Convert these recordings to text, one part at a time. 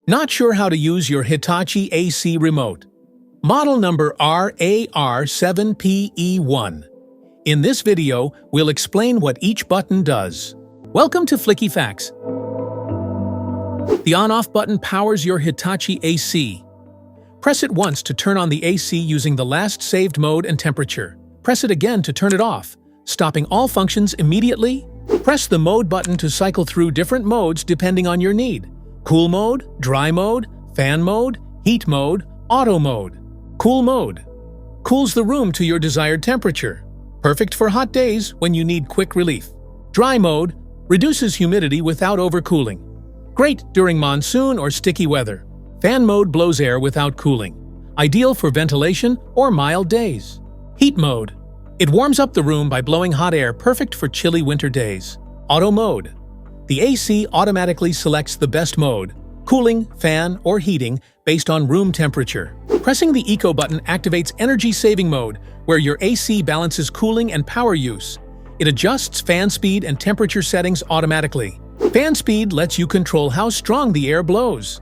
Not sure how to use your Hitachi AC Remote? Model number RAR-7PE1. In this video, we'll explain what each button does. Welcome to Flicky Facts. The on-off button powers your Hitachi AC. Press it once to turn on the AC using the last saved mode and temperature. Press it again to turn it off, stopping all functions immediately. Press the mode button to cycle through different modes depending on your need. Cool mode, dry mode, fan mode, heat mode, auto mode. Cool mode cools the room to your desired temperature. Perfect for hot days when you need quick relief. Dry mode reduces humidity without overcooling. Great during monsoon or sticky weather. Fan mode blows air without cooling. Ideal for ventilation or mild days. Heat mode. It warms up the room by blowing hot air, perfect for chilly winter days. Auto mode. The AC automatically selects the best mode, cooling, fan, or heating, based on room temperature. Pressing the Eco button activates energy-saving mode, where your AC balances cooling and power use. It adjusts fan speed and temperature settings automatically. Fan speed lets you control how strong the air blows.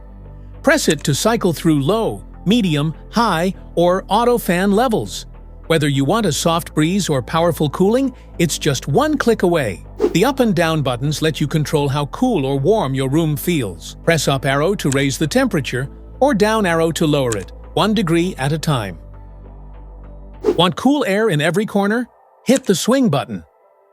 Press it to cycle through low, medium, high, or auto fan levels. Whether you want a soft breeze or powerful cooling, it's just one click away. The up and down buttons let you control how cool or warm your room feels. Press up arrow to raise the temperature, or down arrow to lower it, 1 degree at a time. Want cool air in every corner? Hit the swing button.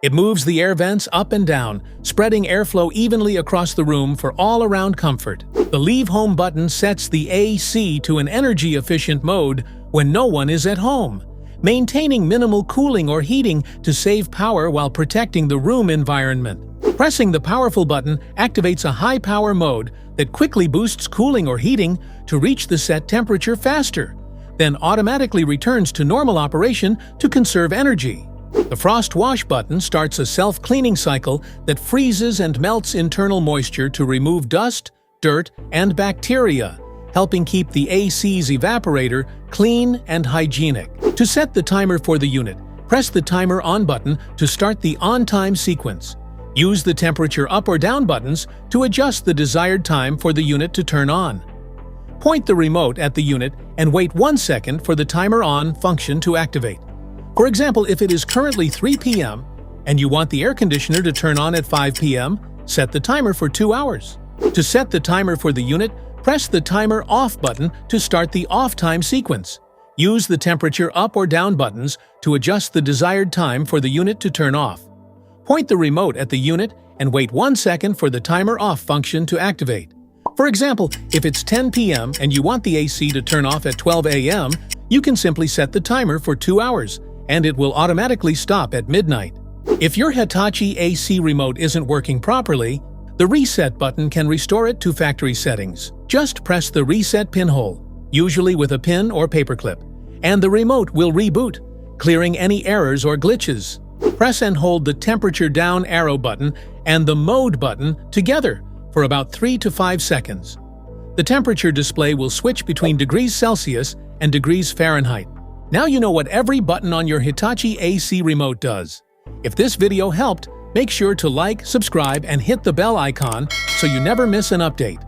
It moves the air vents up and down, spreading airflow evenly across the room for all-around comfort. The Leave Home button sets the AC to an energy-efficient mode when no one is at home, maintaining minimal cooling or heating to save power while protecting the room environment. Pressing the powerful button activates a high-power mode that quickly boosts cooling or heating to reach the set temperature faster, then automatically returns to normal operation to conserve energy. The Frost Wash button starts a self-cleaning cycle that freezes and melts internal moisture to remove dust, dirt, and bacteria, helping keep the AC's evaporator clean and hygienic. To set the timer for the unit, press the Timer On button to start the on-time sequence. Use the temperature up or down buttons to adjust the desired time for the unit to turn on. Point the remote at the unit and wait 1 second for the Timer On function to activate. For example, if it is currently 3 p.m. and you want the air conditioner to turn on at 5 p.m., set the timer for 2 hours. To set the timer for the unit, press the Timer Off button to start the off time sequence. Use the temperature up or down buttons to adjust the desired time for the unit to turn off. Point the remote at the unit and wait 1 second for the Timer Off function to activate. For example, if it's 10 p.m. and you want the AC to turn off at 12 a.m., you can simply set the timer for 2 hours, and it will automatically stop at midnight. If your Hitachi AC Remote isn't working properly, the Reset button can restore it to factory settings. Just press the Reset pinhole, usually with a pin or paperclip, and the remote will reboot, clearing any errors or glitches. Press and hold the Temperature Down arrow button and the Mode button together for about 3 to 5 seconds. The temperature display will switch between degrees Celsius and degrees Fahrenheit. Now you know what every button on your Hitachi AC Remote does. If this video helped, make sure to like, subscribe, and hit the bell icon so you never miss an update.